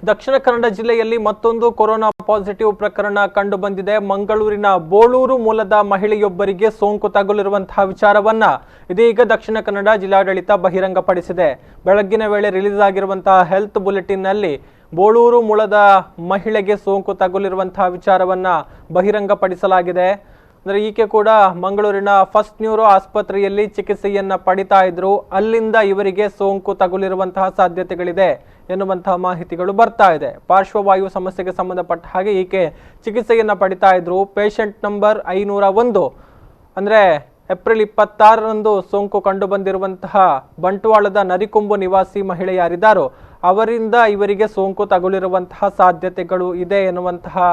ದಕ್ಷಿಣ ಕನ್ನಡ ಜಿಲ್ಲೆಯಲ್ಲಿ ಮತ್ತೊಂದು corona positive ಪ್ರಕರಣ ಕಂಡು ಬಂದಿದೆ. ಮಂಗಳೂರಿನ ಬೋಳೂರು ಮೂಲದ ಮಹಿಳೆಯೊಬ್ಬರಿಗೆ ಸೋಂಕು ತಗುಲಿರುವಂತಹ ವಿಚಾರವನ್ನ ಇದೀಗ ದಕ್ಷಿಣ ಕನ್ನಡ ಜಿಲ್ಲಾಡಳಿತ ಬಹಿರಂಗಪಡಿಸಿದೆ. ಬೆಳಗ್ಗಿನ ವೇಳೆ ರಿಲೀಸ್ ಆಗಿರುವಂತಹ ಹೆಲ್ತ್ ಬುಲೆಟಿನ್ ನಲ್ಲಿ ಬೋಳೂರು ಮೂಲದ ಮಹಿಳೆಗೆ ಸೋಂಕು ತಗುಲಿರುವಂತಹ ವಿಚಾರವನ್ನ ಬಹಿರಂಗಪಡಿಸಲಾಗಿದೆ. ಅಂದ್ರೆ ಈಕೆ ಕೂಡ ಮಂಗಳೂರಿನ ಫಸ್ಟ್ ನ್ಯೂರೋ ಆಸ್ಪತ್ರೆಯಲ್ಲಿ ಚಿಕಿತ್ಸೆಯನ್ನ ಪಡಿತಾ ಇದ್ರು. ಅಲ್ಲಿಂದ ಇವರಿಗೆ ಸೋಂಕು ತಗುಲಿರುವಂತಹ ಸಾಧ್ಯತೆಗಳಿದೆ ಎನ್ನುವಂತಹ ಮಾಹಿತಿಗಳು ಬರ್ತಾ ಇದೆ. ಪಾರ್ಶ್ವವಾಯು ಸಮಸ್ಯೆಗೆ ಸಂಬಂಧಪಟ್ಟ ಹಾಗೆ ಈಕೆ ಚಿಕಿತ್ಸೆಯನ್ನ ಪಡಿತಾ ಇದ್ರು. ಪೇಷಂಟ್ ನಂಬರ್ 501 ಅಂದ್ರೆ ಏಪ್ರಿಲ್ 26ರಂದು ಸೋಂಕು ಕಂಡು ಬಂದಿರುವಂತಹ ಬಂಟ್ವಾಳದ ನರಿಕೊಂಬು ನಿವಾಸಿ ಮಹಿಳೆ ಯಾರಿದ್ದಾರೋ ಅವರಿಂದ ಇವರಿಗೆ ಸೋಂಕು ತಗುಲಿರುವಂತಹ ಸಾಧ್ಯತೆಗಳು ಇದೆ ಎನ್ನುವಂತಹ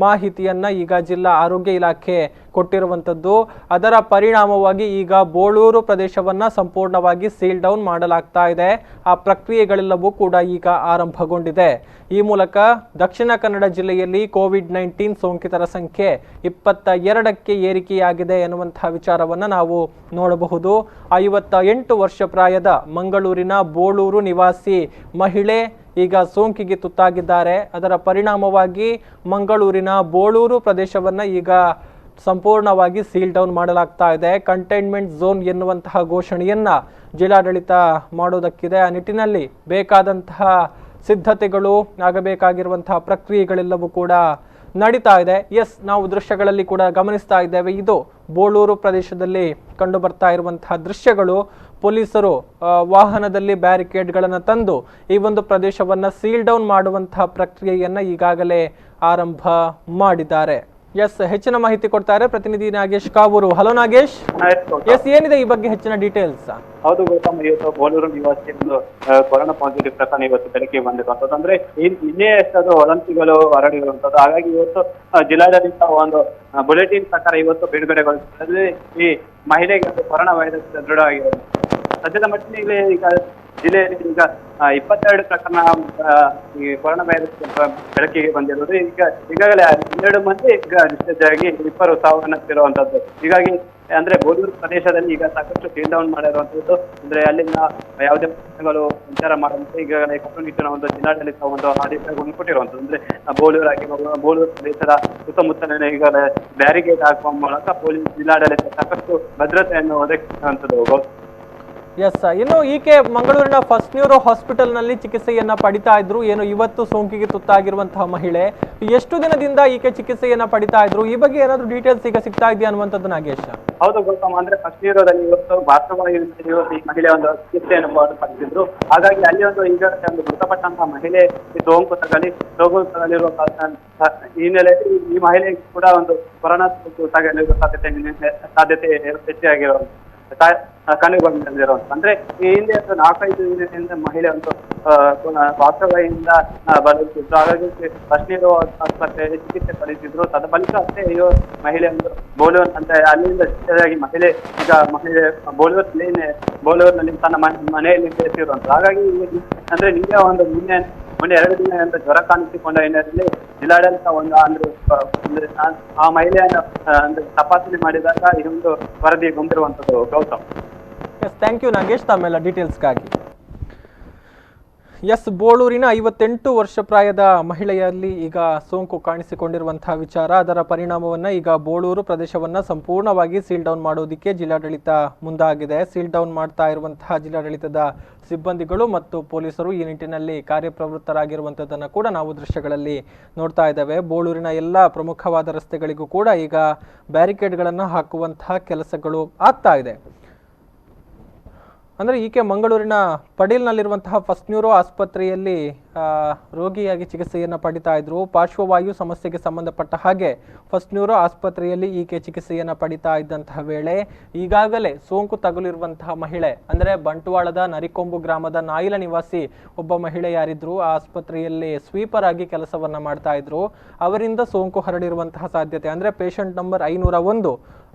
ಮಾಹಿತಿಯನ್ನ ಈಗ ಜಿಲ್ಲಾ ಆರೋಗ್ಯ ಇಲಾಖೆ ಕೊಟ್ಟಿರುವಂತದ್ದು. ಅದರ ಪರಿಣಾಮವಾಗಿ ಈಗ ಬೋಳೂರು ಪ್ರದೇಶವನ್ನ ಸಂಪೂರ್ಣವಾಗಿ ಸೀಲ್ ಡೌನ್ ಮಾಡಲಾಗ್ತಾ ಇದೆ. ಆ ಪ್ರಕ್ರಿಯೆಗಳೆಲ್ಲವೂ ಕೂಡ ಈಗ ಆರಂಭಗೊಂಡಿದೆ. ಈ ಮೂಲಕ ದಕ್ಷಿಣ ಕನ್ನಡ ಜಿಲ್ಲೆಯಲ್ಲಿ ಕೋವಿಡ್-19 ಸೋಂಕಿತರ ಸಂಖ್ಯೆ 22ಕ್ಕೆ ಏರಿಕೆಯಾಗಿದೆ ಎನ್ನುವಂತಹ ವಿಚಾರವನ್ನ ನಾವು ನೋಡಬಹುದು. 58 ವರ್ಷ ಪ್ರಾಯದ ಮಂಗಳೂರಿನ ಬೋಳೂರು ನಿವಾಸಿ ಮಹಿಳೆ ಈಗ ಸೋಂಕಿಗೆ ತುತ್ತಾಗಿದ್ದಾರೆ. ಅದರ ಪರಿಣಾಮವಾಗಿ ಮಂಗಳೂರಿನ ಬೋಳೂರು ಪ್ರದೇಶವನ್ನ ಈಗ ಸಂಪೂರ್ಣವಾಗಿ ಸೀಲ್ ಡೌನ್ ಮಾಡಲಾಗ್ತಾ ಇದೆ. ಕಂಟೈನ್ಮೆಂಟ್ ಝೋನ್ ಎನ್ನುವಂತಹ ಘೋಷಣೆಯನ್ನ ಜಿಲ್ಲಾಡಳಿತ ಮಾಡೋದಕ್ಕಿದೆ. ಆ ನಿಟ್ಟಿನಲ್ಲಿ ಬೇಕಾದಂತಹ ಸಿದ್ಧತೆಗಳು ಆಗಬೇಕಾಗಿರುವಂತಹ ಪ್ರಕ್ರಿಯೆಗಳೆಲ್ಲವೂ ಕೂಡ ನಡೀತಾ ಇದೆ. ನಾವು ದೃಶ್ಯಗಳಲ್ಲಿ ಕೂಡ ಗಮನಿಸ್ತಾ ಇದ್ದೇವೆ. ಇದು ಬೋಳೂರು ಪ್ರದೇಶದಲ್ಲಿ ಕಂಡು ಬರ್ತಾ ಇರುವಂತಹ ದೃಶ್ಯಗಳು. ಪೊಲೀಸರು ವಾಹನದಲ್ಲಿ ಬ್ಯಾರಿಕೇಡ್ಗಳನ್ನು ತಂದು ಈ ಒಂದು ಪ್ರದೇಶವನ್ನ ಸೀಲ್ ಡೌನ್ ಮಾಡುವಂತಹ ಪ್ರಕ್ರಿಯೆಯನ್ನ ಈಗಾಗಲೇ ಆರಂಭ ಮಾಡಿದ್ದಾರೆ. ಹೆಚ್ಚಿನ ಮಾಹಿತಿ ಕೊಡ್ತಾರೆ ಪ್ರತಿನಿಧಿ ನಾಗೇಶ್ ಕಾವೂರು. ಹಲೋ ನಾಗೇಶ್. ಏನಿದೆ ಈ ಬಗ್ಗೆ ಹೆಚ್ಚಿನ ಡೀಟೇಲ್ಸ್? ಹೌದು ಗೌತಮ್, ಇವತ್ತು ಬೋಳೂರು ನಿವಾಸಿ ಒಂದು ಕೊರೋನಾ ಪಾಸಿಟಿವ್ ಪ್ರಕರಣ ಇವತ್ತು ಬೆಳಕಿಗೆ ಬಂದಿರುವಂತದ್ದು. ಅಂದ್ರೆ ಇನ್ನೇ ಎಷ್ಟದು ವದಂತಿಗಳು ಹರಡಿರುವಂತದ್ದು. ಹಾಗಾಗಿ ಇವತ್ತು ಜಿಲ್ಲಾಡಳಿತ ಒಂದು ಬುಲೆಟಿನ್ ಪ್ರಕಾರ ಇವತ್ತು ಬಿಡುಗಡೆಗೊಳಿಸಿದಲ್ಲಿ ಈ ಮಹಿಳೆಗೆ ಕೊರೋನಾ ವೈರಸ್ ದೃಢವಾಗಿರೋದು. ಸದ್ಯದ ಮಟ್ಟಿಗೆ ಈಗ ಜಿಲ್ಲೆಯಲ್ಲಿ ಈಗ 22 ಪ್ರಕರಣ ಈ ಕೊರೋನಾ ವೈರಸ್ ಬೆಳಕಿಗೆ ಬಂದಿರೋದು. ಈಗಾಗಲೇ 12 ಮಂದಿ ಈಗ ಡಿಸ್ಚಾರ್ಜ್ ಆಗಿ 20 ಸಾವನ್ನಪ್ಪಿರುವಂತದ್ದು. ಹೀಗಾಗಿ ಅಂದ್ರೆ ಬೋಳೂರು ಪ್ರದೇಶದಲ್ಲಿ ಈಗ ಸಾಕಷ್ಟು ಸೀಲ್ ಡೌನ್ ಮಾಡಿರುವಂತದ್ದು. ಅಂದ್ರೆ ಅಲ್ಲಿಂದ ಯಾವುದೇ ಪ್ರಶ್ನೆಗಳು ಸಂಚಾರ ಮಾಡುವಂತೆ ಈಗಾಗಲೇ ಕಟ್ಟುನಿಟ್ಟಿನ ಒಂದು ಜಿಲ್ಲಾಡಳಿತ ಒಂದು ಆದೇಶವನ್ನು ಕೊಟ್ಟಿರುವಂತದ್ದು. ಅಂದ್ರೆ ಬೋಳೂರು ಪ್ರದೇಶದ ಸುತ್ತಮುತ್ತಲಿನ ಈಗಾಗಲೇ ಬ್ಯಾರಿಗೇಡ್ ಹಾಕುವ ಮೂಲಕ ಪೊಲೀಸ್ ಜಿಲ್ಲಾಡಳಿತ ಸಾಕಷ್ಟು ಭದ್ರತೆಯನ್ನು ಒದಗಿಸುವಂತದ್ದು. ಇನ್ನು ಈಕೆ ಮಂಗಳೂರಿನ ಫಸ್ಟ್ ನ್ಯೂರೋ ಹಾಸ್ಪಿಟಲ್ ನಲ್ಲಿ ಚಿಕಿತ್ಸೆಯನ್ನ ಪಡಿತಾ ಇದ್ರು. ಇವತ್ತು ಸೋಂಕಿಗೆ ತುತ್ತಾಗಿರುವಂತಹ ಮಹಿಳೆ ಎಷ್ಟು ದಿನದಿಂದ ಈಕೆ ಚಿಕಿತ್ಸೆಯನ್ನ ಪಡಿತಾ ಇದ್ರು? ಈ ಬಗ್ಗೆ ಏನಾದ್ರು ಡೀಟೇಲ್ಸ್ ಈಗ ಸಿಗ್ತಾ ಇದೆಯಾ ಅನ್ನುವಂಥದ್ದು ನಾಗೇಶ್? ಹೌದು ಗೌತಮ್, ಅಂದ್ರೆ ಫಸ್ಟ್ ನ್ಯೂರೋದಲ್ಲಿ ಇವತ್ತು ವಾಸ್ತವವಾಗಿ ಈ ಮಹಿಳೆ ಒಂದು ಚಿಕಿತ್ಸೆಯನ್ನು ಪಡೆದಿದ್ರು. ಹಾಗಾಗಿ ಅಲ್ಲಿ ಈಗ ಒಂದು ಮೃತಪಟ್ಟಂತಹ ಮಹಿಳೆ ಸೋಂಕು ತಗಲಿರುವ ಹಿನ್ನೆಲೆಯಲ್ಲಿ ಈ ಮಹಿಳೆ ಕೂಡ ಒಂದು ಕೊರೋನಾ ಸೋಂಕು ತಗಲಿರುವ ಸಾಧ್ಯತೆ ಹೆಚ್ಚಾಗಿರುವಂತ ಕಂಡುಕೊಂಡಿರುವಂತ. ಅಂದ್ರೆ ಈ ಹಿಂದೆ 4-5 ದಿನದಿಂದ ಮಹಿಳೆ ಒಂದು ವಾಸ್ತವ್ಯದಿಂದ ಬಳಲುತ್ತಿದ್ರು. ಹಾಗಾಗಿ ಫಸ್ಟ್ ನ್ಯೂರೋ ಆಸ್ಪತ್ರೆಯಲ್ಲಿ ಚಿಕಿತ್ಸೆ ಪಡೆದಿದ್ರು. ತದ ಬಳಿಕ ಅಷ್ಟೇ ಈ ಮಹಿಳೆ ಒಂದು ಬೋಳೂರು ಅಂತ ಅಲ್ಲಿಂದ ಶಿಕ್ಷೆಯಾಗಿ ಮಹಿಳೆ ಈಗ ಬೋಳೂರಿನಲ್ಲಿ ತನ್ನ ಮನೆಯಲ್ಲಿ ಸೇರಿಸಿರುವಂತ. ಹಾಗಾಗಿ ಅಂದ್ರೆ ನಿಮಗೆ ಒಂದು ಮೊನ್ನೆ 2 ದಿನ ಅಂತ ಜ್ವರ ಕಾಣಿಸಿಕೊಂಡ ಹಿನ್ನೆಲೆಯಲ್ಲಿ ಜಿಲ್ಲಾಡಳಿತ ಅಂದ್ರೆ ಆ ಮಹಿಳೆಯನ್ನು ಅಂದ್ರೆ ತಪಾಸಣೆ ಮಾಡಿದಾಗ ಈ ಒಂದು ವರದಿ ಬಂದಿರುವಂತದ್ದು. ಗೌತಮ್, ಥ್ಯಾಂಕ್ ಯು ನಾಗೇಶ್ ತಮ್ಮೆಲ್ಲ ಡೀಟೇಲ್ಸ್ಗಾಗಿ. ಬೋಳೂರಿನ 58 ವರ್ಷ ಪ್ರಾಯದ ಮಹಿಳೆಯಲ್ಲಿ ಈಗ ಸೋಂಕು ಕಾಣಿಸಿಕೊಂಡಿರುವಂತಹ ವಿಚಾರ. ಅದರ ಪರಿಣಾಮವನ್ನ ಈಗ ಬೋಳೂರು ಪ್ರದೇಶವನ್ನ ಸಂಪೂರ್ಣವಾಗಿ ಸೀಲ್ ಡೌನ್ ಮಾಡೋದಕ್ಕೆ ಜಿಲ್ಲಾಡಳಿತ ಮುಂದಾಗಿದೆ. ಸೀಲ್ ಡೌನ್ ಮಾಡ್ತಾ ಇರುವಂತಹ ಜಿಲ್ಲಾಡಳಿತದ ಸಿಬ್ಬಂದಿಗಳು ಮತ್ತು ಪೊಲೀಸರು ಈ ನಿಟ್ಟಿನಲ್ಲಿ ಕಾರ್ಯಪ್ರವೃತ್ತರಾಗಿರುವಂತದ್ದನ್ನು ಕೂಡ ನಾವು ದೃಶ್ಯಗಳಲ್ಲಿ ನೋಡ್ತಾ ಇದ್ದೇವೆ. ಬೋಳೂರಿನ ಎಲ್ಲ ಪ್ರಮುಖವಾದ ರಸ್ತೆಗಳಿಗೂ ಕೂಡ ಈಗ ಬ್ಯಾರಿಕೇಡ್ಗಳನ್ನು ಹಾಕುವಂತಹ ಕೆಲಸಗಳು ಆಗ್ತಾ ಇದೆ. ಅಂದರೆ ಈಕೆ ಮಂಗಳೂರಿನ ಪಡೀಲ್ನಲ್ಲಿರುವಂತಹ ಫಸ್ಟ್ ನ್ಯೂರೋ ಆಸ್ಪತ್ರೆಯಲ್ಲಿ ರೋಗಿಯಾಗಿ ಚಿಕಿತ್ಸೆಯನ್ನು ಪಡಿತಾ ಇದ್ರು. ಪಾರ್ಶ್ವವಾಯು ಸಮಸ್ಯೆಗೆ ಸಂಬಂಧಪಟ್ಟ ಹಾಗೆ ಫಸ್ಟ್ ನ್ಯೂರೋ ಆಸ್ಪತ್ರೆಯಲ್ಲಿ ಈಕೆ ಚಿಕಿತ್ಸೆಯನ್ನು ಪಡಿತಾ ಇದ್ದಂತಹ ವೇಳೆ ಈಗಾಗಲೇ ಸೋಂಕು ತಗುಲಿರುವಂತಹ ಮಹಿಳೆ ಅಂದರೆ ಬಂಟ್ವಾಳದ ನರಿಕೊಂಬು ಗ್ರಾಮದ ನಾಯಿಲ ನಿವಾಸಿ ಒಬ್ಬ ಮಹಿಳೆ ಯಾರಿದ್ರು ಆ ಆಸ್ಪತ್ರೆಯಲ್ಲಿ ಸ್ವೀಪರ್ ಆಗಿ ಕೆಲಸವನ್ನ ಮಾಡ್ತಾ ಇದ್ರು. ಅವರಿಂದ ಸೋಂಕು ಹರಡಿರುವಂತಹ ಸಾಧ್ಯತೆ ಅಂದರೆ ಪೇಷಂಟ್ ನಂಬರ್ 501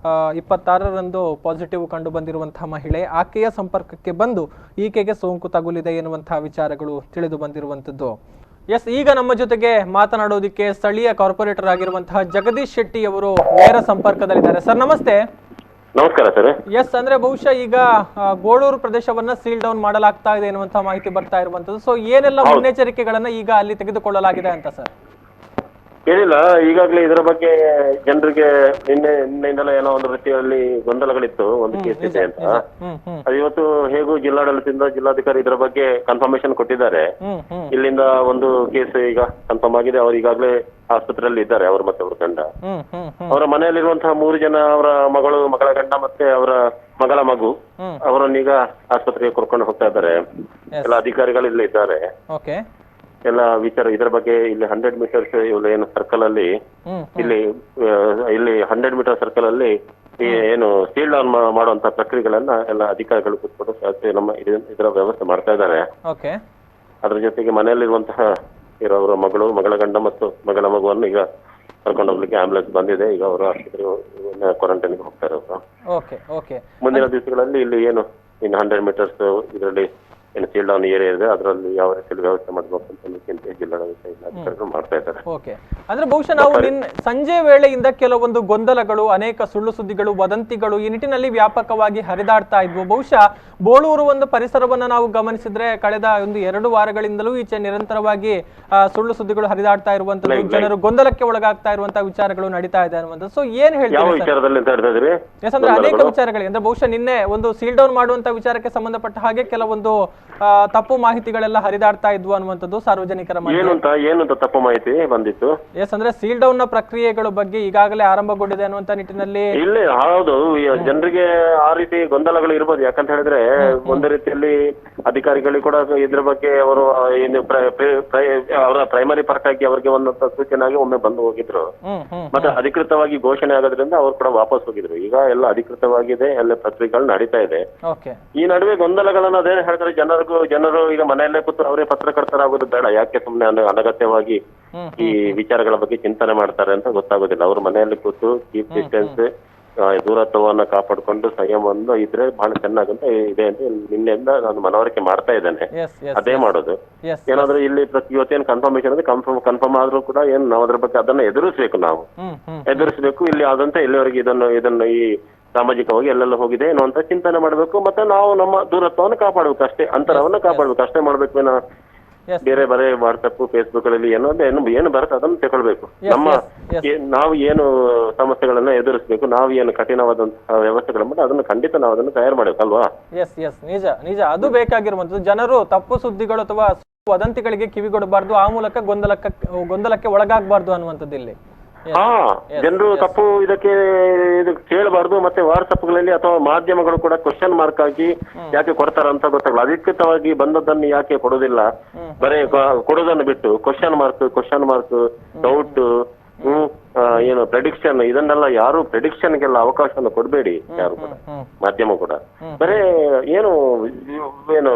26ರಂದು ಪಾಸಿಟಿವ್ ಕಂಡು ಬಂದಿರುವಂತಹ ಮಹಿಳೆ, ಆಕೆಯ ಸಂಪರ್ಕಕ್ಕೆ ಬಂದು ಈಕೆಗೆ ಸೋಂಕು ತಗುಲಿದೆ ಎನ್ನುವಂತಹ ವಿಚಾರಗಳು ತಿಳಿದು ಬಂದಿರುವಂತದ್ದು. ಈಗ ನಮ್ಮ ಜೊತೆಗೆ ಮಾತನಾಡೋದಕ್ಕೆ ಸ್ಥಳೀಯ ಕಾರ್ಪೊರೇಟರ್ ಆಗಿರುವಂತಹ ಜಗದೀಶ್ ಶೆಟ್ಟಿ ಅವರು ನೇರ ಸಂಪರ್ಕದಲ್ಲಿದ್ದಾರೆ. ಸರ್ ನಮಸ್ತೆ. ನಮಸ್ಕಾರ ಸರ್. ಎಸ್, ಅಂದ್ರೆ ಬಹುಶಃ ಈಗ ಗೋಳೂರು ಪ್ರದೇಶವನ್ನ ಸೀಲ್ ಡೌನ್ ಮಾಡಲಾಗ್ತಾ ಇದೆ ಎನ್ನುವಂತಹ ಮಾಹಿತಿ ಬರ್ತಾ ಇರುವಂತದ್ದು. ಸೊ ಏನೆಲ್ಲ ಮುನ್ನೆಚ್ಚರಿಕೆಗಳನ್ನ ಈಗ ಅಲ್ಲಿ ತೆಗೆದುಕೊಳ್ಳಲಾಗಿದೆ ಅಂತ ಸರ್? ಏನಿಲ್ಲ, ಈಗಾಗಲೇ ಇದರ ಬಗ್ಗೆ ಜನರಿಗೆ ನಿನ್ನೆಯಿಂದಲೇ ಏನೋ ಒಂದು ರೀತಿಯಲ್ಲಿ ಗೊಂದಲಗಳಿತ್ತು, ಒಂದು ಕೇಸ್ ಇದೆ ಅಂತ. ಅದು ಇವತ್ತು ಹೇಗೂ ಜಿಲ್ಲಾಡಳಿತದಿಂದ ಜಿಲ್ಲಾಧಿಕಾರಿ ಇದರ ಬಗ್ಗೆ ಕನ್ಫರ್ಮೇಶನ್ ಕೊಟ್ಟಿದ್ದಾರೆ. ಇಲ್ಲಿಂದ ಒಂದು ಕೇಸ್ ಈಗ ಕನ್ಫರ್ಮ್ ಆಗಿದೆ. ಅವರು ಈಗಾಗಲೇ ಆಸ್ಪತ್ರೆಯಲ್ಲಿ ಇದ್ದಾರೆ, ಅವರು ಮತ್ತೆ ಅವ್ರ ಗಂಡ. ಅವರ ಮನೆಯಲ್ಲಿರುವಂತಹ 3 ಜನ, ಅವರ ಮಗಳು, ಮಗಳ ಗಂಡ ಮತ್ತೆ ಅವರ ಮಗಳ ಮಗು, ಅವರನ್ನೀಗ ಆಸ್ಪತ್ರೆಗೆ ಕರ್ಕೊಂಡು ಹೋಗ್ತಾ ಇದ್ದಾರೆ. ಎಲ್ಲ ಅಧಿಕಾರಿಗಳು ಇಲ್ಲೇ ಇದ್ದಾರೆ. ಎಲ್ಲ ವಿಚಾರ ಇದರ ಬಗ್ಗೆ ಇಲ್ಲಿ 100 ಮೀಟರ್ಸ್ ಏನು ಸರ್ಕಲ್ ಅಲ್ಲಿ ಇಲ್ಲಿ 100 ಮೀಟರ್ ಸರ್ಕಲ್ ಅಲ್ಲಿ ಏನು ಸೀಲ್ ಡೌನ್ ಮಾಡುವಂತ ಪ್ರಕ್ರಿಯೆಗಳನ್ನ ಎಲ್ಲ ಅಧಿಕಾರಿಗಳು ಕೂತ್ಕೊಂಡು ನಮ್ಮ ಇದರ ವ್ಯವಸ್ಥೆ ಮಾಡ್ತಾ ಇದ್ದಾರೆ. ಅದ್ರ ಜೊತೆಗೆ ಮನೆಯಲ್ಲಿರುವಂತಹ ಅವರ ಮಗಳು, ಮಗಳ ಗಂಡ ಮತ್ತು ಮಗಳ ಮಗುವನ್ನು ಈಗ ಕರ್ಕೊಂಡು ಹೋಗ್ಲಿಕ್ಕೆ ಆಂಬುಲೆನ್ಸ್ ಬಂದಿದೆ. ಈಗ ಅವರು ಆಸ್ಪತ್ರೆ ಕ್ವಾರಂಟೈನ್ಗೆ ಹೋಗ್ತಾರೆ ಅವರು. ಮುಂದಿನ ದಿವಸಗಳಲ್ಲಿ ಇಲ್ಲಿ ಏನು ಇನ್ನು 100 ಮೀಟರ್ಸ್ ಇದರಲ್ಲಿ ಏನು ಸೀಲ್ ಡೌನ್ ಏರಿಯಾ ಇದೆ, ಅದರಲ್ಲಿ ಯಾವ ರೀತಿಯಲ್ಲಿ ವ್ಯವಸ್ಥೆ ಮಾಡಬೇಕು ಅಂತ ಜಿಲ್ಲಾಡಳಿತ ಮಾಡ್ತಾ ಇದ್ದಾರೆ. ಅಂದ್ರೆ ಬಹುಶಃ ನಾವು ಸಂಜೆ ವೇಳೆಯಿಂದ ಕೆಲವೊಂದು ಗೊಂದಲಗಳು, ಅನೇಕ ಸುಳ್ಳು ಸುದ್ದಿಗಳು, ವದಂತಿಗಳು ಈ ನಿಟ್ಟಿನಲ್ಲಿ ವ್ಯಾಪಕವಾಗಿ ಹರಿದಾಡ್ತಾ ಇದ್ವು. ಬಹುಶಃ ಬೋಳೂರು ಒಂದು ಪರಿಸರವನ್ನ ನಾವು ಗಮನಿಸಿದ್ರೆ ಕಳೆದ 1-2 ವಾರಗಳಿಂದಲೂ ಈಚೆ ನಿರಂತರವಾಗಿ ಸುಳ್ಳು ಸುದ್ದಿಗಳು ಹರಿದಾಡ್ತಾ ಇರುವಂತದ್ದು, ಜನರು ಗೊಂದಲಕ್ಕೆ ಒಳಗಾಗ್ತಾ ಇರುವಂತಹ ವಿಚಾರಗಳು ನಡೀತಾ ಇದೆ ಅನ್ನುವಂಥದ್ದು. ಸೊ ಏನ್ ಹೇಳ್ತೀವಿ? ಅಂದ್ರೆ ಅನೇಕ ವಿಚಾರಗಳಿಗೆ, ಅಂದ್ರೆ ಬಹುಶಃ ನಿನ್ನೆ ಒಂದು ಸೀಲ್ ಡೌನ್ ಮಾಡುವಂತ ವಿಚಾರಕ್ಕೆ ಸಂಬಂಧಪಟ್ಟ ಹಾಗೆ ಕೆಲವೊಂದು ತಪ್ಪು ಮಾಹಿತಿಗಳೆಲ್ಲ ಹರಿದಾಡ್ತಾ ಇದ್ವು ಅನ್ನುವಂಥದ್ದು ಸಾರ್ವಜನಿಕರ ಏನಂತ ತಪ್ಪು ಮಾಹಿತಿ ಬಂದಿತ್ತು. ಎಸ್, ಅಂದ್ರೆ ಸೀಲ್ ಡೌನ್ ನ ಪ್ರಕ್ರಿಯೆಗಳ ಬಗ್ಗೆ ಈಗಾಗಲೇ ಆರಂಭಗೊಂಡಿದೆ ಅನ್ನುವಂತ ನಿಟ್ಟಿನಲ್ಲಿ. ಇಲ್ಲ, ಹೌದು, ಜನರಿಗೆ ಆ ರೀತಿ ಗೊಂದಲಗಳು ಇರ್ಬೋದು. ಯಾಕಂತ ಹೇಳಿದ್ರೆ ಒಂದು ರೀತಿಯಲ್ಲಿ ಅಧಿಕಾರಿಗಳಿಗೆ ಕೂಡ ಇದ್ರ ಬಗ್ಗೆ ಅವರು ಅವರ ಪ್ರೈಮರಿ ಪಾರ್ಟ್ ಆಗಿ ಅವರಿಗೆ ಒಂದು ಸೂಚನೆ ಆಗಿ ಒಮ್ಮೆ ಬಂದು ಹೋಗಿದ್ರು. ಮತ್ತೆ ಅಧಿಕೃತವಾಗಿ ಘೋಷಣೆ ಆಗೋದ್ರಿಂದ ಅವ್ರು ಕೂಡ ವಾಪಸ್ ಹೋಗಿದ್ರು. ಈಗ ಎಲ್ಲ ಅಧಿಕೃತವಾಗಿದೆ, ಎಲ್ಲ ಪ್ರಕ್ರಿಯೆಗಳು ನಡೀತಾ ಇದೆ. ಈ ನಡುವೆ ಗೊಂದಲಗಳನ್ನ ಅದೇನು ಹೇಳಿದ್ರೆ ಜನರು ಈಗ ಮನೆಯಲ್ಲೇ ಕೂತು ಅವರೇ ಪತ್ರಕರ್ತರಾಗೋದು ಬೇಡ. ಯಾಕೆ ಸುಮ್ನೆ ಅನಗತ್ಯವಾಗಿ ಈ ವಿಚಾರಗಳ ಬಗ್ಗೆ ಚಿಂತನೆ ಮಾಡ್ತಾರೆ ಅಂತ ಗೊತ್ತಾಗೋದಿಲ್ಲ. ಅವ್ರ ಮನೆಯಲ್ಲಿ ಕೂತು ಕೀಪ್ ಡಿಸ್ಟೆನ್ಸ್, ದೂರತ್ವವನ್ನ ಕಾಪಾಡಿಕೊಂಡು ಸಂಯಮವನ್ನು ಇದ್ರೆ ಬಹಳ ಚೆನ್ನಾಗಂತ ಇದೆ ಅಂತ ನಿನ್ನೆಯಿಂದ ನಾನು ಮನವರಿಕೆ ಮಾಡ್ತಾ ಇದ್ದೇನೆ. ಅದೇ ಮಾಡೋದು. ಏನಾದ್ರೂ ಇಲ್ಲಿ ಇವತ್ತೇನು ಕನ್ಫರ್ಮೇಶನ್ ಅಂದ್ರೆ ಕನ್ಫರ್ಮ್ ಆದ್ರೂ ಕೂಡ ಏನು ನಾವು ಅದ್ರ ಬಗ್ಗೆ ಅದನ್ನ ಎದುರಿಸಬೇಕು. ಇಲ್ಲಿ ಆದಂತ ಇಲ್ಲಿವರೆಗೆ ಇದನ್ನು ಈ ಸಾಮಾಜಿಕವಾಗಿ ಎಲ್ಲೆಲ್ಲ ಹೋಗಿದೆ ಏನೋ ಅಂತ ಚಿಂತನೆ ಮಾಡಬೇಕು. ಮತ್ತೆ ನಾವು ನಮ್ಮ ದೂರತ್ವವನ್ನು ಕಾಪಾಡಬೇಕು ಅಷ್ಟೇ, ಅಂತರವನ್ನ ಕಾಪಾಡಬೇಕು ಅಷ್ಟೇ ಮಾಡ್ಬೇಕು. ಬೇರೆ ಬರೇ ವಾಟ್ಸಪ್, ಫೇಸ್ಬುಕ್ ಅಲ್ಲಿ ಏನು ಬರುತ್ತೆ ಅದನ್ನು ತಗೊಳ್ಬೇಕು. ನಾವು ಏನು ಸಮಸ್ಯೆಗಳನ್ನ ಎದುರಿಸಬೇಕು, ನಾವು ಏನು ಕಠಿಣವಾದಂತಹ ವ್ಯವಸ್ಥೆಗಳ ಅದನ್ನು ಖಂಡಿತ ನಾವು ಅದನ್ನು ತಯಾರು ಮಾಡಬೇಕಲ್ವಾ? ನಿಜ ಅದು ಬೇಕಾಗಿರುವಂತದ್ದು. ಜನರು ತಪ್ಪು ಸುದ್ದಿಗಳು ಅಥವಾ ವದಂತಿಗಳಿಗೆ ಕಿವಿಗೊಡಬಾರ್ದು, ಆ ಮೂಲಕ ಗೊಂದಲಕ್ಕೆ ಒಳಗಾಗಬಾರ್ದು ಅನ್ನುವಂಥದ್ದು ಇಲ್ಲಿ. ಜನರು ತಪ್ಪು ಇದಕ್ಕೆ ಕೇಳಬಾರ್ದು. ಮತ್ತೆ ವಾಟ್ಸಪ್ಗಳಲ್ಲಿ ಅಥವಾ ಮಾಧ್ಯಮಗಳು ಕೂಡ ಕ್ವಶನ್ ಮಾರ್ಕ್ ಆಗಿ ಯಾಕೆ ಕೊಡ್ತಾರಂತ ಗೊತ್ತಾಗಲ್ಲ. ಅಧಿಕೃತವಾಗಿ ಬಂದದ್ದನ್ನು ಯಾಕೆ ಕೊಡೋದಿಲ್ಲ, ಬರೀ ಕೊಡೋದನ್ನು ಬಿಟ್ಟು ಕ್ವಶನ್ ಮಾರ್ಕ್, ಡೌಟ್, ಏನು ಪ್ರೆಡಿಕ್ಷನ್, ಇದನ್ನೆಲ್ಲ ಯಾರು ಪ್ರೆಡಿಕ್ಷನ್ಗೆಲ್ಲ ಅವಕಾಶವನ್ನು ಕೊಡಬೇಡಿ. ಯಾರು ಕೂಡ ಮಾಧ್ಯಮ ಕೂಡ ಬರೇ ಏನು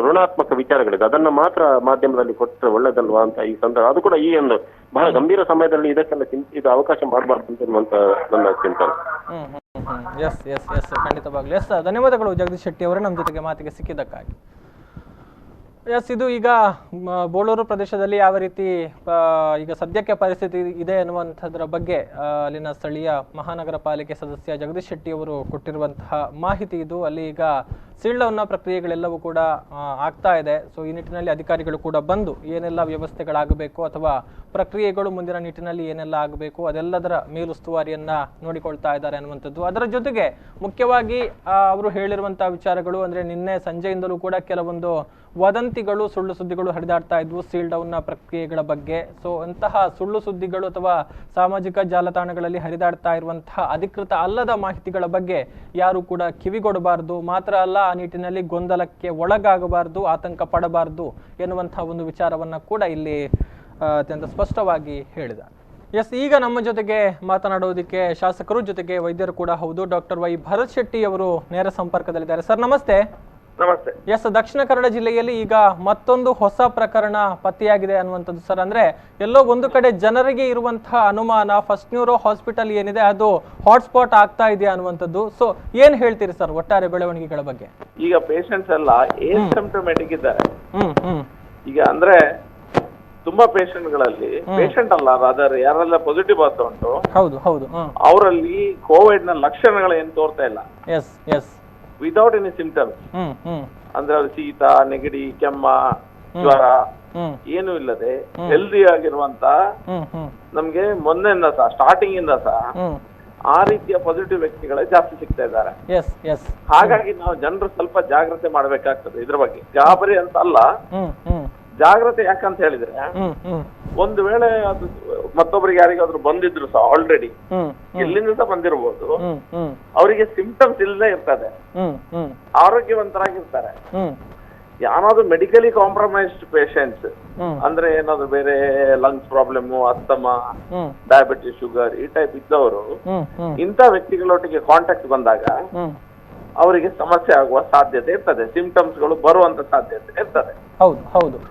ಋಣಾತ್ಮಕ ವಿಚಾರಗಳಿದೆ ಅದನ್ನ ಮಾತ್ರ ಮಾಧ್ಯಮದಲ್ಲಿ ಕೊಟ್ಟರೆ ಒಳ್ಳೇದಲ್ವಾ ಅಂತ ಈ ಸಂದರ್ಭ. ಅದು ಕೂಡ ಈ ಒಂದು ಬಹಳ ಗಂಭೀರ ಸಮಯದಲ್ಲಿ ಇದಕ್ಕೆಲ್ಲ ಇದು ಅವಕಾಶ ಮಾಡಬಾರ್ದು ಅಂತ ನನ್ನ ಚಿಂತನೆ. ಖಂಡಿತವಾಗ್ಲು. ಧನ್ಯವಾದಗಳು ಜಗದೀಶ್ ಶೆಟ್ಟಿ ಅವರೇ ನಮ್ಮ ಜೊತೆಗೆ ಮಾತಿಗೆ ಸಿಕ್ಕಿದ್ದಕ್ಕಾಗಿ. ಇದು ಈಗ ಬೋಳೂರು ಪ್ರದೇಶದಲ್ಲಿ ಯಾವ ರೀತಿ ಈಗ ಸದ್ಯಕ್ಕೆ ಪರಿಸ್ಥಿತಿ ಇದೆ ಅನ್ನುವಂಥದ್ರ ಬಗ್ಗೆ ಅಲ್ಲಿನ ಸ್ಥಳೀಯ ಮಹಾನಗರ ಪಾಲಿಕೆ ಸದಸ್ಯ ಜಗದೀಶ್ ಶೆಟ್ಟಿ ಅವರು ಕೊಟ್ಟಿರುವಂತಹ ಮಾಹಿತಿ ಇದು. ಅಲ್ಲಿ ಈಗ ಸೀಲ್ ಡೌನ್ನ ಪ್ರಕ್ರಿಯೆಗಳೆಲ್ಲವೂ ಕೂಡ ಆಗ್ತಾ ಇದೆ. ಸೊ ಈ ನಿಟ್ಟಿನಲ್ಲಿ ಅಧಿಕಾರಿಗಳು ಕೂಡ ಬಂದು ಏನೆಲ್ಲ ವ್ಯವಸ್ಥೆಗಳಾಗಬೇಕು ಅಥವಾ ಪ್ರಕ್ರಿಯೆಗಳು ಮುಂದಿನ ನಿಟ್ಟಿನಲ್ಲಿ ಏನೆಲ್ಲ ಆಗಬೇಕು ಅದೆಲ್ಲದರ ಮೇಲುಸ್ತುವಾರಿಯನ್ನ ನೋಡಿಕೊಳ್ತಾ ಇದ್ದಾರೆ ಅನ್ನುವಂಥದ್ದು. ಅದರ ಜೊತೆಗೆ ಮುಖ್ಯವಾಗಿ ಅವರು ಹೇಳಿರುವಂತಹ ವಿಚಾರಗಳು ಅಂದ್ರೆ ನಿನ್ನೆ ಸಂಜೆಯಿಂದಲೂ ಕೂಡ ಕೆಲವೊಂದು ವದಂತಿಗಳು, ಸುಳ್ಳು ಸುದ್ದಿಗಳು ಹರಿದಾಡ್ತಾ ಇದ್ವು ಸೀಲ್ ಡೌನ್ನ ಪ್ರಕ್ರಿಯೆಗಳ ಬಗ್ಗೆ. ಸೊ ಅಂತಹ ಸುಳ್ಳು ಸುದ್ದಿಗಳು ಅಥವಾ ಸಾಮಾಜಿಕ ಜಾಲತಾಣಗಳಲ್ಲಿ ಹರಿದಾಡ್ತಾ ಇರುವಂತಹ ಅಧಿಕೃತ ಅಲ್ಲದ ಮಾಹಿತಿಗಳ ಬಗ್ಗೆ ಯಾರು ಕೂಡ ಕಿವಿಗೊಡಬಾರದು. ಮಾತ್ರ ಅಲ್ಲ, ಆ ನಿಟ್ಟಿನಲ್ಲಿ ಗೊಂದಲಕ್ಕೆ ಒಳಗಾಗಬಾರದು, ಆತಂಕ ಪಡಬಾರದು ಎನ್ನುವಂತಹ ಒಂದು ವಿಚಾರವನ್ನ ಕೂಡ ಇಲ್ಲಿ ಅತ್ಯಂತ ಸ್ಪಷ್ಟವಾಗಿ ಹೇಳಿದ. ಈಗ ನಮ್ಮ ಜೊತೆಗೆ ಮಾತನಾಡೋದಕ್ಕೆ ಶಾಸಕರು ಜೊತೆಗೆ ವೈದ್ಯರು ಕೂಡ ಹೌದು, ಡಾಕ್ಟರ್ ವೈ ಭರತ್ ಶೆಟ್ಟಿ ಅವರು ನೇರ ಸಂಪರ್ಕದಲ್ಲಿದ್ದಾರೆ. ಸರ್ ನಮಸ್ತೆ. ನಮಸ್ತೆ. ದಕ್ಷಿಣ ಕನ್ನಡ ಜಿಲ್ಲೆಯಲ್ಲಿ ಈಗ ಮತ್ತೊಂದು ಹೊಸ ಪ್ರಕರಣ ಪತ್ತೆಯಾಗಿದೆ ಅನ್ನುವಂಥದ್ದು ಸರ್. ಅಂದ್ರೆ ಎಲ್ಲೋ ಒಂದು ಕಡೆ ಜನರಿಗೆ ಇರುವಂತಹ ಅನುಮಾನ ಫಸ್ಟ್ ನ್ಯೂರೋ ಹಾಸ್ಪಿಟಲ್ ಏನಿದೆ ಅದು ಹಾಟ್ಸ್ಪಾಟ್ ಆಗ್ತಾ ಇದೆಯಾ ಅನ್ನುವಂಥದ್ದು. ಸೊ ಏನ್ ಹೇಳ್ತೀರಿ ಸರ್ ಒಟ್ಟಾರೆ ಬೆಳವಣಿಗೆಗಳ ಬಗ್ಗೆ? ಈಗ ಪೇಷಂಟ್ಸ್ ಎಲ್ಲ ಏಸಿಂಪ್ಟೊಮ್ಯಾಟಿಕ್ ಇದ್ದಾರೆ. ಈಗ ಅಂದ್ರೆ ತುಂಬಾ ಪೇಷಂಟ್ಗಳಲ್ಲಿ ಪೇಷಂಟ್ ಅಲ್ಲ ರಾದರ್ ಯಾರೆಲ್ಲ ಪಾಸಿಟಿವ್ ಆಗ್ತಾ ಉಂಟು ಹೌದು ಹೌದು ಅವರಲ್ಲಿ ಕೋವಿಡ್ ನ ಲಕ್ಷಣಗಳು ಏನು ತೋರ್ತಾ ಇಲ್ಲ. Yes yes without any symptoms. ಅಂದ್ರೆ ಅದು ಶೀತ, ನೆಗಡಿ, ಕೆಮ್ಮ, ಜ್ವರ ಏನು ಇಲ್ಲದೆ ಹೆಲ್ದಿ ಆಗಿರುವಂತ ನಮ್ಗೆ ಮೊನ್ನೆಯಿಂದ ಸಹ ಸ್ಟಾರ್ಟಿಂಗ್ ಇಂದ ಸಹ ಆ ರೀತಿಯ ಪಾಸಿಟಿವ್ ವ್ಯಕ್ತಿಗಳೇ ಜಾಸ್ತಿ ಸಿಗ್ತಾ ಇದ್ದಾರೆ. ಹಾಗಾಗಿ ನಾವು ಜನರು ಸ್ವಲ್ಪ ಜಾಗ್ರತೆ ಮಾಡ್ಬೇಕಾಗ್ತದೆ ಇದ್ರ ಬಗ್ಗೆ. ಗಾಬರಿ ಅಂತ ಅಲ್ಲ, ಜಾಗ್ರತೆ ಯಾಕಂತ ಹೇಳಿದ್ರೆ ಒಂದು ವೇಳೆ ಅದು ಮತ್ತೊಬ್ಬರಿಗೆ ಯಾರಿಗಾದ್ರೂ ಬಂದಿದ್ರು ಸಹ ಆಲ್ರೆಡಿ ಎಲ್ಲಿಂದ ಸಹ ಬಂದಿರಬಹುದು, ಅವರಿಗೆ ಸಿಂಪ್ಟಮ್ಸ್ ಇಲ್ಲದೆ ಇರ್ತದೆ, ಆರೋಗ್ಯವಂತರಾಗಿರ್ತಾರೆ. ಯಾರಾದ್ರೂ ಮೆಡಿಕಲಿ ಕಾಂಪ್ರಮೈಸ್ಡ್ ಪೇಷಂಟ್ಸ್ ಅಂದ್ರೆ ಏನಾದ್ರು ಬೇರೆ lungs problem, asthma, diabetes, sugar ಈ ಟೈಪ್ ಇದ್ದವರು ಇಂಥ ವ್ಯಕ್ತಿಗಳೊಟ್ಟಿಗೆ ಕಾಂಟ್ಯಾಕ್ಟ್ ಬಂದಾಗ ಅವರಿಗೆ ಸಮಸ್ಯೆ ಆಗುವ ಸಾಧ್ಯತೆ ಇರ್ತದೆ, ಸಿಂಪ್ಟಮ್ಸ್ ಗಳು ಬರುವಂತ ಸಾಧ್ಯತೆ ಇರ್ತದೆ.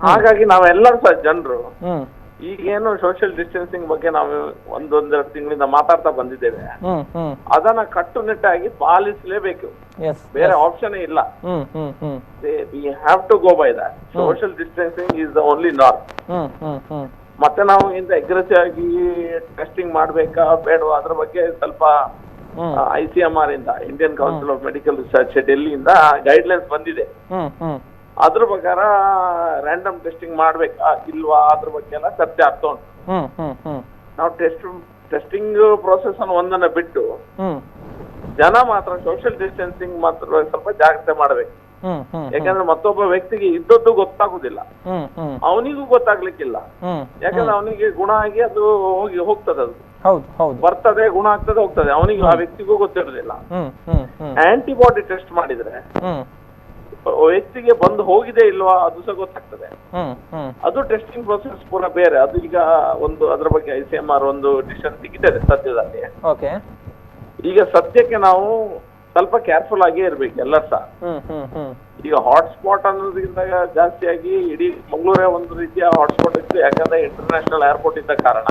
ಹಾಗಾಗಿ ನಾವೆಲ್ಲರೂ ಸಹ ಜನರು ಈಗೇನು ಸೋಷಿಯಲ್ ಡಿಸ್ಟೆನ್ಸಿಂಗ್ ಬಗ್ಗೆ ನಾವು ಒಂದೊಂದೆರಡು ತಿಂಗಳಿಂದ ಮಾತಾಡ್ತಾ ಬಂದಿದ್ದೇವೆ, ಅದನ್ನ ಕಟ್ಟುನಿಟ್ಟಾಗಿ ಪಾಲಿಸಲೇಬೇಕು, ಬೇರೆ ಆಪ್ಷನ್ ಇಲ್ಲ. We have to go by that. Social distancing is the only norm. ಮತ್ತೆ ನಾವು ಇಂದ ಅಗ್ರೆಸಿವ್ ಆಗಿ ಟೆಸ್ಟಿಂಗ್ ಮಾಡ್ಬೇಕಾ ಬೇಡವಾ ಅದ್ರ ಬಗ್ಗೆ ಸ್ವಲ್ಪ ICMR ಇಂದ, Indian council of medical research ಡೆಲ್ಲಿಯಿಂದ ಗೈಡ್ ಲೈನ್ಸ್ ಬಂದಿದೆ. ಅದ್ರ ಪ್ರಕಾರ ರ್ಯಾಂಡಮ್ ಟೆಸ್ಟಿಂಗ್ ಮಾಡ್ಬೇಕಾ ಇಲ್ವಾ ಅದ್ರ ಬಗ್ಗೆ ಎಲ್ಲ ಚರ್ಚೆ ಆಗ್ತಾ ಉಂಟು. ನಾವು ಟೆಸ್ಟಿಂಗ್ ಪ್ರೋಸೆಸ್ ಅನ್ನು ಒಂದನ್ನ ಬಿಟ್ಟು ಜನ ಮಾತ್ರ ಸೋಷಿಯಲ್ ಡಿಸ್ಟೆನ್ಸಿಂಗ್ ಮಾತ್ರ ಸ್ವಲ್ಪ ಜಾಗ್ರತೆ ಮಾಡ್ಬೇಕು. ಯಾಕಂದ್ರೆ ಮತ್ತೊಬ್ಬ ವ್ಯಕ್ತಿಗೆ ಇದ್ದದ್ದು ಗೊತ್ತಾಗುದಿಲ್ಲ, ಅವನಿಗೂ ಗೊತ್ತಾಗ್ಲಿಕ್ಕಿಲ್ಲ. ಯಾಕಂದ್ರೆ ಅವನಿಗೆ ಗುಣ ಆಗಿ ಅದು ಹೋಗ್ತದೆ, ಅದು ಬರ್ತದೆ, ಗುಣ ಆಗ್ತದೆ, ಹೋಗ್ತದೆ, ಅವನಿಗೆ ಆ ವ್ಯಕ್ತಿಗೂ ಗೊತ್ತಿರೋದಿಲ್ಲ. ಆಂಟಿಬಾಡಿ ಟೆಸ್ಟ್ ಮಾಡಿದ್ರೆ ವ್ಯಕ್ತಿಗೆ ಬಂದು ಹೋಗಿದೆ ಇಲ್ವಾ ಅದು ಸಹ ಗೊತ್ತಾಗ್ತದೆ. ಅದು ಟೆಸ್ಟಿಂಗ್ ಪ್ರೊಸೆಸ್ ಪೂರ ಬೇರೆ. ಅದು ಈಗ ಒಂದು ಅದ್ರ ಬಗ್ಗೆ ICMR ಒಂದು ಡಿಸಿಷನ್ ತೆಗಿತದೆ ಸದ್ಯದಲ್ಲಿ. ಈಗ ಸದ್ಯಕ್ಕೆ ನಾವು ಸ್ವಲ್ಪ ಕೇರ್ಫುಲ್ ಆಗೇ ಇರ್ಬೇಕು ಎಲ್ಲ ಸಹ. ಈಗ ಹಾಟ್ಸ್ಪಾಟ್ ಅನ್ನೋದ್ರಿಂದ ಜಾಸ್ತಿಯಾಗಿ ಇಡೀ ಮಂಗಳೂರೇ ಒಂದು ರೀತಿಯ ಹಾಟ್ಸ್ಪಾಟ್ ಇತ್ತು. ಯಾಕಂದ್ರೆ ಇಂಟರ್ನ್ಯಾಷನಲ್ ಏರ್ಪೋರ್ಟ್ ಇದ್ದ ಕಾರಣ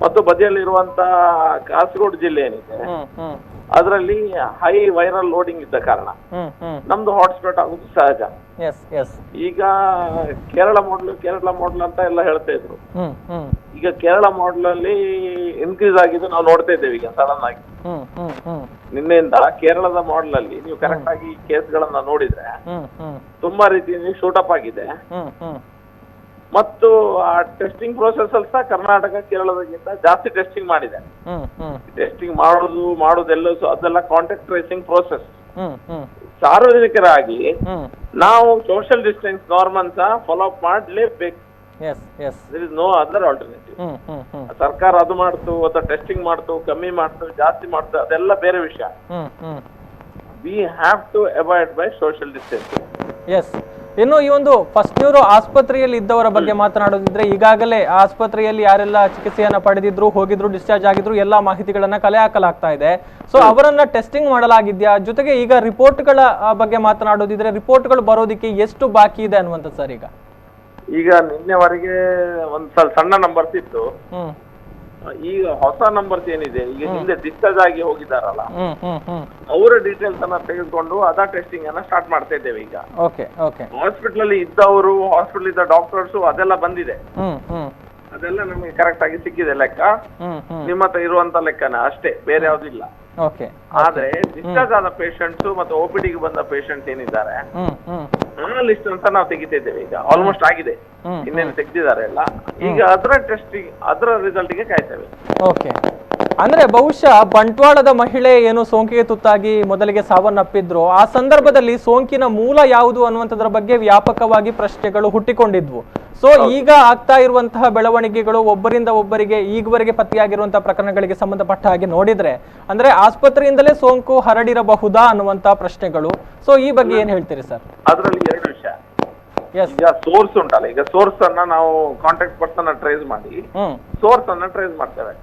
ಮತ್ತು ಬದಿಯಲ್ಲಿರುವಂತ ಕಾಸರಗೋಡು ಜಿಲ್ಲೆ ಏನಿದೆ ಅದರಲ್ಲಿ ಹೈ ವೈರಲ್ ಲೋಡಿಂಗ್ ಇದ್ದ ಕಾರಣ ನಮ್ದು ಹಾಟ್ಸ್ಪಾಟ್ ಆಗುದು ಸಹಜ. ಈಗ ಕೇರಳ ಮಾಡಲ್ ಅಂತ ಎಲ್ಲ ಹೇಳ್ತಾ ಇದ್ರು. ಈಗ ಕೇರಳ ಮಾಡಲ್ ಅಲ್ಲಿ ಇನ್ಕ್ರೀಸ್ ಆಗಿದ್ದು ನಾವು ನೋಡ್ತಾ ಇದ್ದೇವೆ ಈಗ ಸಡನ್ ಆಗಿ. ನಿನ್ನೆಯಿಂದ ಕೇರಳದ ಮಾಡಲ್ ಅಲ್ಲಿ ನೀವು ಕರೆಕ್ಟ್ ಆಗಿ ಕೇಸ್ಗಳನ್ನ ನೋಡಿದ್ರೆ ತುಂಬಾ ರೀತಿಯಲ್ಲಿ ಶೂಟಪ್ ಆಗಿದೆ. ಮತ್ತು ಆ ಟೆಸ್ಟಿಂಗ್ ಪ್ರೋಸೆಸ್ ಅಲ್ಲಿ ಸಹ ಕರ್ನಾಟಕ ಕೇರಳದಕ್ಕಿಂತ ಜಾಸ್ತಿ ಟೆಸ್ಟಿಂಗ್ ಮಾಡಿದೆ. ಟೆಸ್ಟಿಂಗ್ ಮಾಡೋದೆಲ್ಲ ಅದೆಲ್ಲ ಕಾಂಟ್ಯಾಕ್ಟ್ ಟ್ರೇಸಿಂಗ್ ಪ್ರೋಸೆಸ್. ಸಾರ್ವಜನಿಕರಾಗಿ ನಾವು ಸೋಷಿಯಲ್ ಡಿಸ್ಟೆನ್ಸ್ ನಾರ್ಮಲ್ ಸಹ ಫಾಲೋ ಅಪ್ ಮಾಡಲೇಬೇಕು. There is no other alternative. ಸರ್ಕಾರ ಅದು ಮಾಡ್ತು ಅಥವಾ ಟೆಸ್ಟಿಂಗ್ ಮಾಡ್ತು, ಕಮ್ಮಿ ಮಾಡ್ತು, ಜಾಸ್ತಿ ಮಾಡ್ತು, ಅದೆಲ್ಲ ಬೇರೆ ವಿಷಯ. We have to avoid by social distancing. ಇನ್ನು ಈ ಒಂದು ಫಸ್ಟ್ ನ್ಯೂರೋ ಆಸ್ಪತ್ರೆಯಲ್ಲಿ ಇದ್ದವರ ಬಗ್ಗೆ ಮಾತನಾಡೋದಿದ್ರೆ, ಈಗಾಗಲೇ ಆಸ್ಪತ್ರೆಯಲ್ಲಿ ಯಾರೆಲ್ಲ ಚಿಕಿತ್ಸೆಯನ್ನ ಪಡೆದಿದ್ರು, ಹೋಗಿದ್ರು, ಡಿಸ್ಚಾರ್ಜ್ ಆಗಿದ್ರು, ಎಲ್ಲಾ ಮಾಹಿತಿಗಳನ್ನ ಕಲೆ ಹಾಕಲಾಗ್ತಾ ಇದೆ. ಸೊ ಅವರನ್ನ ಟೆಸ್ಟಿಂಗ್ ಮಾಡಲಾಗಿದ್ಯಾ? ಜೊತೆಗೆ ಈಗ ರಿಪೋರ್ಟ್ಗಳ ಬಗ್ಗೆ ಮಾತನಾಡೋದಿದ್ರೆ, ರಿಪೋರ್ಟ್ಗಳು ಬರೋದಿಕ್ಕೆ ಎಷ್ಟು ಬಾಕಿ ಇದೆ ಅನ್ನುವಂಥದ್ದು ಸರ್? ಈಗ ನಿನ್ನೆವರೆಗೆ ಒಂದ್ ಸಣ್ಣ ನಂಬರ್ಸ್ ಇತ್ತು. ಈಗ ಹೊಸ ನಂಬರ್ಸ್ ಏನಿದೆ, ಈಗ ಹಿಂದೆ ಡಿಸ್ಚಾರ್ಜ್ ಆಗಿ ಹೋಗಿದಾರಲ್ಲ ಅವರ ಡೀಟೇಲ್ಸ್ ಅನ್ನ ತೆಗೆದುಕೊಂಡು ಅದ ಟೆಸ್ಟಿಂಗ್ ಅನ್ನ ಸ್ಟಾರ್ಟ್ ಮಾಡ್ತಾ ಇದ್ದೇವೆ. ಈಗ ಹಾಸ್ಪಿಟಲ್ ಅಲ್ಲಿ ಇದ್ದವರು, ಹಾಸ್ಪಿಟಲ್ ಇದ್ದ ಡಾಕ್ಟರ್ಸ್ ಅದೆಲ್ಲ ಬಂದಿದೆ, ಅದೆಲ್ಲ ನಮಗೆ ಕರೆಕ್ಟ್ ಆಗಿ ಸಿಕ್ಕಿದೆ ಲೆಕ್ಕ. ನಿಮ್ಮ ಹತ್ರ ಇರುವಂತ ಲೆಕ್ಕನ ಅಷ್ಟೇ, ಬೇರೆ ಯಾವ್ದು ಇಲ್ಲ. ಆದ್ರೆ ಡಿಸ್ಚಾರ್ಜ್ ಆದ ಪೇಷಂಟ್ಸ್ ಮತ್ತೆ OPD ಗೆ ಬಂದ ಪೇಷಂಟ್ಸ್ ಏನಿದ್ದಾರೆ ಆ ಲಿಸ್ಟ್ ಅಂತ ನಾವು ತೆಗಿತಿದ್ದೇವೆ. ಈಗ ಆಲ್ಮೋಸ್ಟ್ ಆಗಿದೆ, ಇನ್ನೇನು ತೆಗ್ದಿದ್ದಾರೆ ಎಲ್ಲ. ಈಗ ಅದರ ಟೆಸ್ಟಿಂಗ್, ಅದರ ರಿಸಲ್ಟ್ ಗೆ ಕಾಯ್ತೇವೆ. ಅಂದ್ರೆ ಬಹುಶಃ ಬಂಟ್ವಾಳದ ಮಹಿಳೆ ಏನು ಸೋಂಕಿಗೆ ತುತ್ತಾಗಿ ಮೊದಲಿಗೆ ಸಾವನ್ನಪ್ಪಿದ್ರು, ಆ ಸಂದರ್ಭದಲ್ಲಿ ಸೋಂಕಿನ ಮೂಲ ಯಾವುದು ಅನ್ನುವಂಥದ್ರ ಬಗ್ಗೆ ವ್ಯಾಪಕವಾಗಿ ಪ್ರಶ್ನೆಗಳು ಹುಟ್ಟಿಕೊಂಡಿದ್ವು. ಸೊ ಈಗ ಆಗ್ತಾ ಇರುವಂತಹ ಬೆಳವಣಿಗೆಗಳು, ಒಬ್ಬರಿಂದ ಒಬ್ಬರಿಗೆ ಈವರೆಗೆ ಪತ್ತೆಯಾಗಿರುವಂತಹ ಪ್ರಕರಣಗಳಿಗೆ ಸಂಬಂಧಪಟ್ಟ ಹಾಗೆ ನೋಡಿದ್ರೆ, ಅಂದ್ರೆ ಆಸ್ಪತ್ರೆಯಿಂದಲೇ ಸೋಂಕು ಹರಡಿರಬಹುದಾ ಅನ್ನುವಂತಹ ಪ್ರಶ್ನೆಗಳು. ಸೊ ಈ ಬಗ್ಗೆ ಏನ್ ಹೇಳ್ತೀರಿ ಸರ್? ಅದರಲ್ಲಿ ಎರಡು ವಿಷಯ. ಈಗ ಸೋರ್ಸ್ ಉಂಟಲ್ಲ, ಈಗ ಸೋರ್ಸ್ ಅನ್ನ ನಾವು ಕಾಂಟ್ಯಾಕ್ಟ್ ಪರ್ಸನ್ ಟ್ರೇಸ್ ಮಾಡಿ ಸೋರ್ಸ್ ಅನ್ನ ಟ್ರೇಸ್ ಮಾಡ್ತೇವೆ,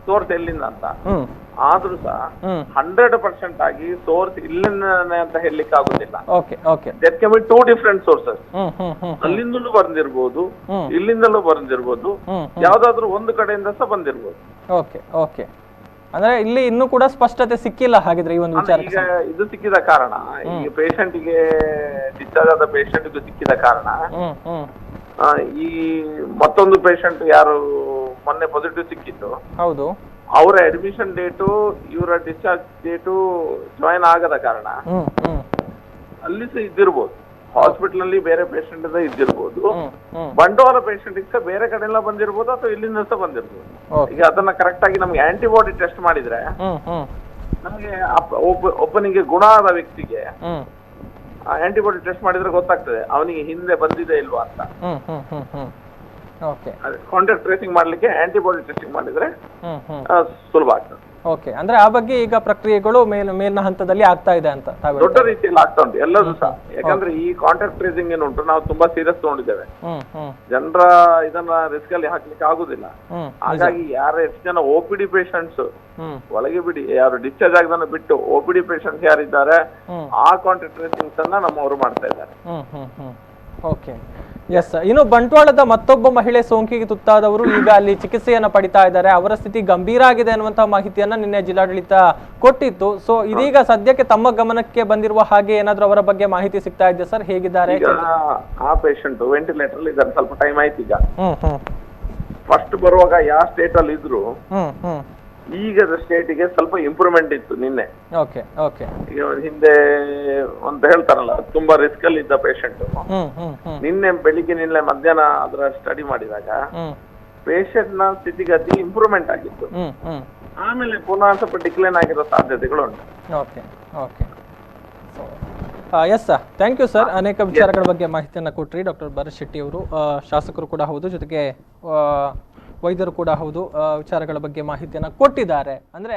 ಸೋರ್ಸ್ ಎಲ್ಲಿಂದ ಅಂತ. ಆದ್ರೂ ಸಹ 100% ಆಗಿ ಸೋರ್ಸ್ ಇಲ್ಲಿಂದಾನೆ ಅಂತ ಹೇಳಲಿಕ್ಕೆ ಆಗುದಿಲ್ಲ. That can be 2 different sources. ಅಲ್ಲಿಂದಲೂ ಬಂದಿರ್ಬೋದು, ಇಲ್ಲಿಂದಲೂ ಬಂದಿರ್ಬೋದು, ಯಾವ್ದಾದ್ರು ಒಂದು ಕಡೆಯಿಂದ ಸಹ ಬಂದಿರ್ಬೋದು. ಅಂದ್ರೆ ಇಲ್ಲಿ ಇನ್ನೂ ಕೂಡ ಸ್ಪಷ್ಟತೆ ಸಿಕ್ಕಿಲ್ಲ ಹಾಗಿದ್ರೆ ಈ ಒಂದು ವಿಚಾರ. ಈಗ ಇದು ಸಿಕ್ಕಿದ ಕಾರಣ, ಈಗ ಪೇಷಂಟ್ ಗೆ ಡಿಸ್ಚಾರ್ಜ್ ಆದ ಪೇಷಂಟ್ ಸಿಕ್ಕಿದ ಕಾರಣ ಈ ಮತ್ತೊಂದು ಪೇಷಂಟ್ ಯಾರು ಮೊನ್ನೆ ಪಾಸಿಟಿವ್ ಸಿಕ್ಕಿತ್ತು, ಹೌದು, ಅವರ ಅಡ್ಮಿಷನ್ ಡೇಟು ಇವರ ಡಿಸ್ಚಾರ್ಜ್ ಡೇಟು ಜಾಯಿನ್ ಆಗದ ಕಾರಣ ಅಲ್ಲಿ ಸಹ ಇದ್ದಿರ್ಬೋದು. ಹಾಸ್ಪಿಟಲ್ ಅಲ್ಲಿ ಬೇರೆ ಪೇಷಂಟ್ ಇದ್ದಿರ್ಬೋದು, ಬಂಡವಾಳ ಪೇಷಂಟ್ ಸಹ ಬೇರೆ ಕಡೆಲ್ಲ ಬಂದಿರ್ಬೋದು ಅಥವಾ ಇಲ್ಲಿಂದ ಸಹ ಬಂದಿರ್ಬೋದು. ಈಗ ಅದನ್ನ ಕರೆಕ್ಟ್ ಆಗಿ ನಮ್ಗೆ ಆಂಟಿಬಾಡಿ ಟೆಸ್ಟ್ ಮಾಡಿದ್ರೆ ನಮಗೆ ಒಬ್ಬನಿಗೆ ಗುಣ ಆದ ವ್ಯಕ್ತಿಗೆ ಆಂಟಿಬಾಡಿ ಟೆಸ್ಟ್ ಮಾಡಿದ್ರೆ ಗೊತ್ತಾಗ್ತದೆ ಅವನಿಗೆ ಹಿಂದೆ ಬಂದಿದೆ ಇಲ್ವಾ ಅಂತ. ಕಾಂಟ್ಯಾಕ್ಟ್ ಟ್ರೇಸಿಂಗ್ ಮಾಡ್ಲಿಕ್ಕೆ ಆಂಟಿಬಾಡಿ ಟೆಸ್ಟಿಂಗ್ ಮಾಡಿದ್ರೆ ಸುಲಭ ಆಗ್ತದೆ. ಓಕೆ, ಅಂದ್ರೆ ಆ ಬಗ್ಗೆ ಈಗ ಪ್ರಕ್ರಿಯೆಗಳು ಮೇಲಿನ ಹಂತದಲ್ಲಿ ಆಗ್ತಾ ಇದೆ ಅಂತ ದೊಡ್ಡ ರೀತಿಯಲ್ಲಿ ಆಗ್ತಾ ಉಂಟು ಎಲ್ಲದೂ ಸಹ. ಯಾಕಂದ್ರೆ ಈ ಕಾಂಟ್ಯಾಕ್ಟ್ ಟ್ರೇಸಿಂಗ್ ಏನುಂಟು ನಾವು ತುಂಬಾ ಸೀರಿಯಸ್ ತಗೊಂಡಿದ್ದೇವೆ. ಜನರ ಇದನ್ನ ರಿಸ್ಕ್ ಅಲ್ಲಿ ಹಾಕ್ಲಿಕ್ಕೆ ಆಗುದಿಲ್ಲ. ಹಾಗಾಗಿ ಎಷ್ಟು ಜನ OPD ಪೇಷಂಟ್ಸ್ ಒಳಗೆ ಬಿಡಿ, ಯಾರು ಡಿಸ್ಚಾರ್ಜ್ ಆಗದನ್ನ ಬಿಟ್ಟು OPD ಪೇಷಂಟ್ಸ್ ಯಾರಿದ್ದಾರೆ ಆ ಕಾಂಟ್ಯಾಕ್ಟ್ ಟ್ರೇಸಿಂಗ್ಸ್ ಅನ್ನ ನಮ್ಮವರು ಮಾಡ್ತಾ ಇದ್ದಾರೆ. Okay, yes. ಇನ್ನು ಬಂಟ್ವಾಳದ ಮತ್ತೊಬ್ಬ ಮಹಿಳೆ ಸೋಂಕಿಗೆ ತುತ್ತಾದವರು ಈಗ ಅಲ್ಲಿ ಚಿಕಿತ್ಸೆಯನ್ನ ಪಡಿತಾ ಇದ್ದಾರೆ. ಅವರ ಸ್ಥಿತಿ ಗಂಭೀರ ಆಗಿದೆ ಅನ್ನುವಂತಹ ಮಾಹಿತಿಯನ್ನ ನಿನ್ನೆ ಜಿಲ್ಲಾಡಳಿತ ಕೊಟ್ಟಿತ್ತು. ಸೊ ಇದೀಗ ಸದ್ಯಕ್ಕೆ ತಮ್ಮ ಗಮನಕ್ಕೆ ಬಂದಿರುವ ಹಾಗೆ ಏನಾದ್ರೂ ಅವರ ಬಗ್ಗೆ ಮಾಹಿತಿ ಸಿಗ್ತಾ ಇದೆ ಸರ್? ಹೇಗಿದ್ದಾರೆ ಆ ಪೇಷಂಟ್? ವೆಂಟಿಲೇಟರ್ ಅಲ್ಲಿ ಇದ್ದಾರೆ, ಸ್ವಲ್ಪ ಟೈಮ್ ಆಯ್ತು. ಈಗ ಫಸ್ಟ್ ಬರುವಾಗ ಯಾವ ಸ್ಟೇಟ್ ಅಲ್ಲಿ ಇದ್ರು, ಈಗದ ಸ್ಟೇಟಿಗೆ ಸ್ವಲ್ಪ ಇಂಪ್ರೂವ್ಮೆಂಟ್ ಇತ್ತು ನಿನ್ನೆ. ಈಗ ಹಿಂದೆ ಅಂತ ಹೇಳ್ತಾರಲ್ಲ ತುಂಬಾ ರಿಸ್ಕ್ ಅಲ್ಲಿ ಇದ್ದ ಪೇಷಂಟ್, ನಿನ್ನೆ ಮಧ್ಯಾಹ್ನ ಅದರ ಸ್ಟಡಿ ಮಾಡಿದಾಗ ಪೇಷಂಟ್ ನ ಸ್ಥಿತಿಗತಿ ಇಂಪ್ರೂವ್ಮೆಂಟ್ ಆಗಿತ್ತು. ಆಮೇಲೆ ಪುನಃ ಸ್ವಲ್ಪ ಡಿಕ್ಲೈನ್ ಆಗಿರೋ ಸಾಧ್ಯತೆಗಳು ಉಂಟು. Yes sir, thank you sir. ಅನೇಕ ವಿಚಾರಗಳ ಬಗ್ಗೆ ಮಾಹಿತಿಯನ್ನು ಕೊಟ್ರಿ ಡಾಕ್ಟರ್ ಭರತ್ ಶೆಟ್ಟಿ ಅವರು. ಶಾಸಕರು ಕೂಡ ಹೌದು, ಜೊತೆಗೆ ವೈದ್ಯರು ಕೂಡ ಹೌದು, ವಿಚಾರಗಳ ಬಗ್ಗೆ ಮಾಹಿತಿಯನ್ನು ಕೊಟ್ಟಿದ್ದಾರೆ. ಅಂದ್ರೆ